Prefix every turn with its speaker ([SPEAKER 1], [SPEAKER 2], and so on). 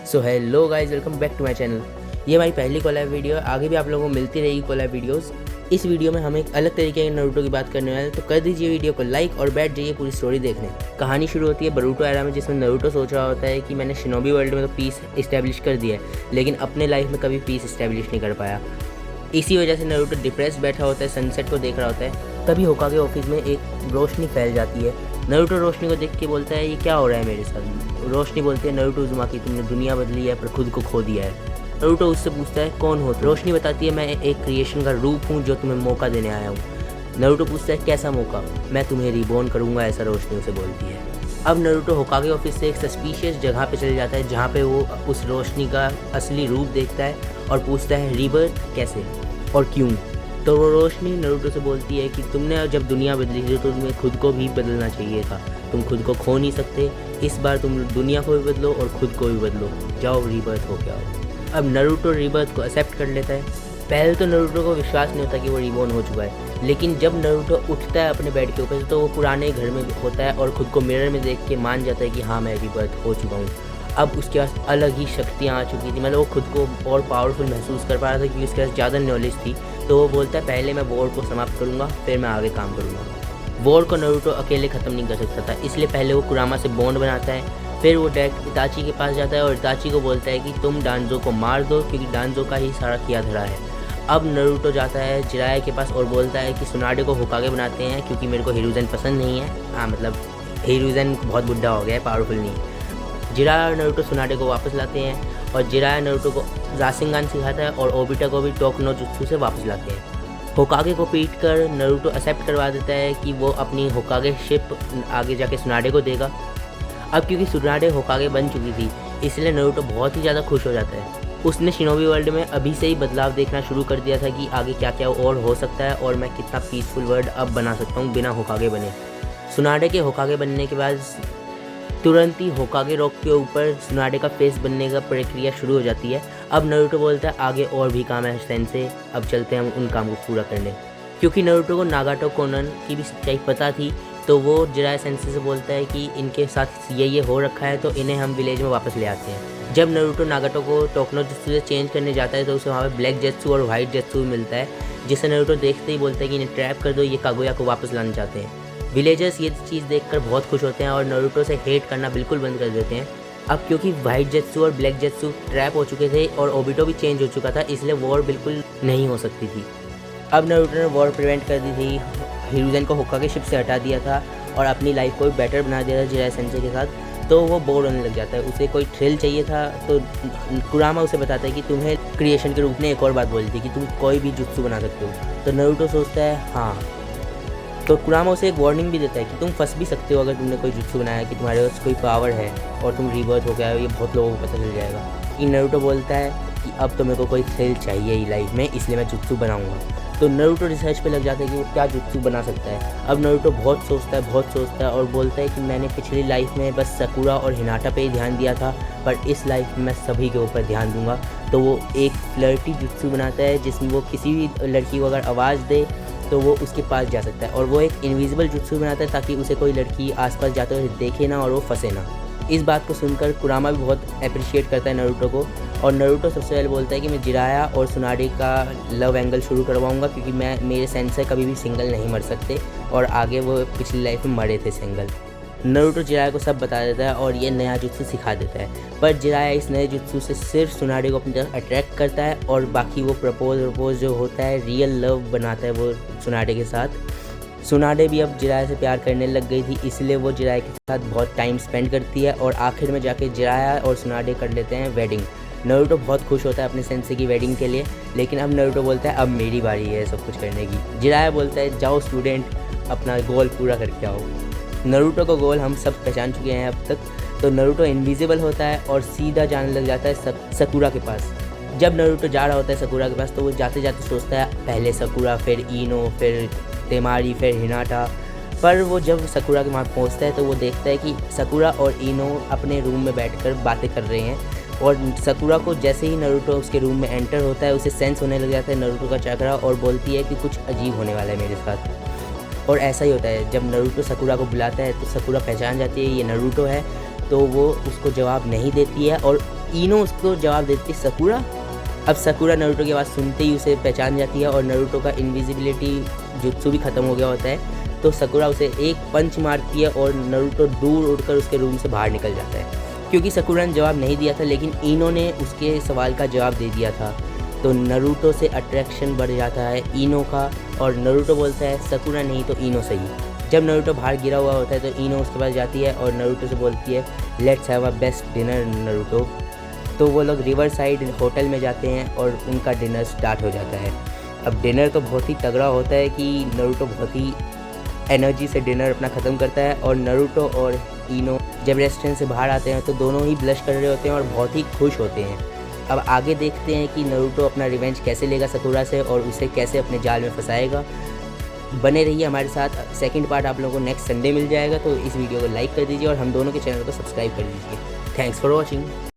[SPEAKER 1] So hello guys, welcome back to my channel. ये हमारी पहली कोलैब वीडियो है, आगे भी आप लोगों को मिलती रहेगी कोलैब वीडियोस। इस वीडियो में हम एक अलग तरीके के नारुतो की बात करने वाले हैं, तो कर दीजिए वीडियो को लाइक और बैठ जाइए पूरी स्टोरी देखने। कहानी शुरू होती है बोरुतो एरा में, जिसमें नारुतो सोच रहा होता है कि मैंने शिनोबी वर्ल्ड में तो पीस इस्टेब्लिश कर दिया है, लेकिन अपने लाइफ में कभी पीस इस्टेब्लिश नहीं कर पाया। इसी वजह से नारुतो डिप्रेस बैठा होता है, सनसेट को देख रहा होता है। तभी होकागे ऑफिस में एक रोशनी फैल जाती है। नारुतो रोशनी को देख के बोलता है, ये क्या हो रहा है मेरे साथ। रोशनी बोलती है, नारुतो उज़ुमाकी, तुमने दुनिया बदली है पर खुद को खो दिया है। नारुतो उससे पूछता है, कौन हो? रोशनी बताती है, मैं एक क्रिएशन का रूप हूँ जो तुम्हें मौका देने आया हूँ। नारुतो पूछता है, कैसा मौका? मैं तुम्हें रिबॉर्न करूँगा, ऐसा रोशनी उसे बोलती है। अब नारुतो होकागे ऑफिस से एक सस्पिशियस जगह पे चले जाता है, जहाँ पे वो उस रोशनी का असली रूप देखता है और पूछता है, रीबर्थ कैसे और क्यों? तो वो रोशनी नारुतो से बोलती है कि तुमने जब दुनिया बदली थी तो तुम्हें खुद को भी बदलना चाहिए था, तुम खुद को खो नहीं सकते। इस बार तुम दुनिया को भी बदलो और खुद को भी बदलो, जाओ रीबर्थ हो गया हो। अब नारुतो रीबर्थ को एक्सेप्ट कर लेता है। पहले तो नारुतो को विश्वास नहीं होता कि वो रिबॉर्न हो चुका है, लेकिन जब नारुतो उठता है अपने बेड के ऊपर से तो वो पुराने घर में होता है और खुद को मिरर में देख के मान जाता है कि हाँ, मैं रीबर्थ हो चुका हूँ। अब उसके पास अलग ही शक्तियाँ आ चुकी थी, मतलब वो खुद को और पावरफुल महसूस कर पा रहा था क्योंकि उसके पास ज़्यादा नॉलेज थी। तो वो बोलता है, पहले मैं वॉर को समाप्त करूँगा, फिर मैं आगे काम करूँगा। वॉर को नारुतो अकेले ख़त्म नहीं कर सकता था, इसलिए पहले वो कुरामा से बॉन्ड बनाता है। फिर वो डायरेक्ट इताची के पास जाता है और इताची को बोलता है कि तुम डांजो को मार दो, क्योंकि डांजो का ही सारा किया धरा है। अब नारुतो जाता है जिराया के पास और बोलता है कि सुनाडे को होकागे बनाते हैं, क्योंकि मेरे को हिरुज़ेन पसंद नहीं है। हाँ, मतलब हिरुज़ेन बहुत बुढ़ा हो गया है, पावरफुल नहीं। जिराया और नारुतो सुनाडे को वापस लाते हैं और जिराया नारुतो को रासेंगान सिखाता है और ओबिटा को भी टोकुनो जुत्सु से वापस लाते हैं। होकागे को पीट कर नारुतो एक्सेप्ट करवा देता है कि वो अपनी होकागे शिप आगे जाके सुनाडे को देगा। अब क्योंकि सुनाडे होकागे बन चुकी थी, इसलिए नारुतो बहुत ही ज़्यादा खुश हो जाता है। उसने शिनोबी वर्ल्ड में अभी से ही बदलाव देखना शुरू कर दिया था कि आगे क्या क्या और हो सकता है और मैं कितना पीसफुल वर्ल्ड अब बना सकता हूँ बिना होकागे बने। सुनाडे के होकागे बनने के बाद तुरंत ही होकागे रॉक के ऊपर सुनाडे का फेस बनने का प्रक्रिया शुरू हो जाती है। अब नारुतो बोलता है, आगे और भी काम है सेंसे, अब चलते हैं हम उन काम को पूरा करने। क्योंकि नारुतो को नागाटो कोनन की भी सच्चाई पता थी, तो वो जिराया सेंसे से बोलता है कि इनके साथ ये हो रखा है, तो इन्हें हम विलेज में वापस ले आते हैं। जब नारुतो नागाटो को टोकुनो जुत्सु से चेंज करने जाता है तो उसे वहाँ पे ब्लैक जेत्सु और वाइट जेत्सु मिलता है, जिसे नारुतो देखते ही बोलता है कि इन्हें ट्रैप कर दो, ये कागुया को वापस लाना चाहते हैं। विलेजर्स ये चीज़ देखकर बहुत खुश होते हैं और नारुतो से हेट करना बिल्कुल बंद कर देते हैं। अब क्योंकि वाइट जेत्सु और ब्लैक जेत्सु ट्रैप हो चुके थे और ओबिटो भी चेंज हो चुका था, इसलिए वॉर बिल्कुल नहीं हो सकती थी। अब नारुतो ने वॉर प्रिवेंट कर दी थी, हिरुज़ेन को होकागे शिप से हटा दिया था और अपनी लाइफ को भी बेटर बना दिया था जिराया सेंसे के साथ। तो वो बोर होने लग जाता है, उसे कोई थ्रिल चाहिए था। तो कुरामा उसे बताता है कि तुम्हें क्रिएशन के रूप में एक और बात बोली थी कि तुम कोई भी जुत्सु बना सकते हो। तो नारुतो सोचता है हाँ। तो कुरामा उसे एक वार्निंग भी देता है कि तुम फंस भी सकते हो अगर तुमने कोई जुत्सु बनाया कि तुम्हारे पास कोई पावर है और तुम रीबर्थ हो गया हो, ये बहुत लोगों को पता चल जाएगा। कि नारुतो बोलता है कि अब तो मेरे को कोई थ्रिल चाहिए ही लाइफ में, इसलिए मैं जुत्सु बनाऊंगा। तो नारुतो रिसर्च पे लग जाता है कि वो क्या जुत्सु बना सकता है। अब नारुतो बहुत सोचता है और बोलता है कि मैंने पिछली लाइफ में बस सकुरा और हिनाटा पे ही ध्यान दिया था, पर इस लाइफ में मैं सभी के ऊपर ध्यान दूंगा। तो वो एक फ्लर्टी जुत्सु बनाता है, जिसमें वो किसी भी लड़की को अगर आवाज़ दे तो वो उसके पास जा सकता है। और वो एक इनविजिबल जुत्सु बनाता है ताकि उसे कोई लड़की आसपास जाते हुए देखे ना और वो फंसे ना। इस बात को सुनकर कुरामा भी बहुत अप्रिशिएट करता है नारुतो को, और नारुतो सबसे पहले बोलता है कि मैं जिराया और सुनाडे का लव एंगल शुरू करवाऊंगा, क्योंकि मेरे सेंसे कभी भी सिंगल नहीं मर सकते और आगे वो पिछली लाइफ में मरे थे सिंगल। नारुतो जिराया को सब बता देता है और ये नया जुत्सु सिखा देता है, पर जिराया इस नए जुत्सु से सिर्फ सुनाडे को अपनी तरफ अट्रैक्ट करता है और बाकी वो प्रपोज जो होता है, रियल लव बनाता है वो सुनाडे के साथ। सुनाडे भी अब जिराया से प्यार करने लग गई थी, इसलिए वो जिराया के साथ बहुत टाइम स्पेंड करती है और आखिर में जाके जिराया और सुनाडे कर लेते हैं वेडिंग। नारुतो बहुत खुश होता है अपने सेंसे की वेडिंग के लिए, लेकिन अब नारुतो बोलता है अब मेरी बारी है सब कुछ करने की। जिराया बोलता है, जाओ स्टूडेंट, अपना गोल पूरा करके आओ। नारुतो का गोल हम सब पहचान चुके हैं अब तक। तो नारुतो इनविजिबल होता है और सीधा जाने लग जाता है सकुरा के पास। जब नारुतो जा रहा होता है सकुरा के पास तो वो जाते जाते सोचता है पहले सकुरा, फिर इनो, फिर तेमारी, फिर हिनाटा। पर वो जब सकुरा के वहाँ पहुँचता है तो वो देखता है कि सकुरा और इनो अपने रूम में बैठकर बातें कर रहे हैं। और सकुरा को जैसे ही नारुतो उसके रूम में एंटर होता है उसे सेंस होने लग जाता है नारुतो का चक्रा, और बोलती है कि कुछ अजीब होने वाला है मेरे साथ। और ऐसा ही होता है, जब नारुतो सकुरा को बुलाता है तो सकुरा पहचान जाती है ये नारुतो है, तो वो उसको जवाब नहीं देती है और इनो उसको जवाब देती है सकुरा। अब सकुरा नारुतो की आवाज़ सुनते ही उसे पहचान जाती है और नारुतो का इनविजिबिलिटी जुत्सु भी ख़त्म हो गया होता है। तो सकुरा उसे एक पंच मारती है और नारुतो दूर उड़कर उसके रूम से बाहर निकल जाता है। क्योंकि सकुरा ने जवाब नहीं दिया था, लेकिन इनो ने उसके सवाल का जवाब दे दिया था, तो नारुतो से अट्रैक्शन बढ़ जाता है इनो का और नारुतो बोलता है सकुरा नहीं तो इनो सही। जब नारुतो बाहर गिरा हुआ होता है तो इनो उसके पास जाती है और नारुतो से बोलती है let's have a best dinner Naruto. तो वो लोग रिवर साइड होटल में जाते हैं और उनका डिनर स्टार्ट हो जाता है। अब डिनर तो बहुत ही तगड़ा होता है कि नारुतो बहुत ही एनर्जी से डिनर अपना ख़त्म करता है और नारुतो और इनो जब रेस्टोरेंट से बाहर आते हैं तो दोनों ही ब्लश कर रहे होते हैं और बहुत ही खुश होते हैं। अब आगे देखते हैं कि नारुतो अपना रिवेंज कैसे लेगा सकुरा से और उसे कैसे अपने जाल में फंसाएगा। बने रहिए हमारे साथ। सेकंड पार्ट आप लोगों को नेक्स्ट संडे मिल जाएगा, तो इस वीडियो को लाइक कर दीजिए और हम दोनों के चैनल को सब्सक्राइब कर दीजिए। Thanks for watching.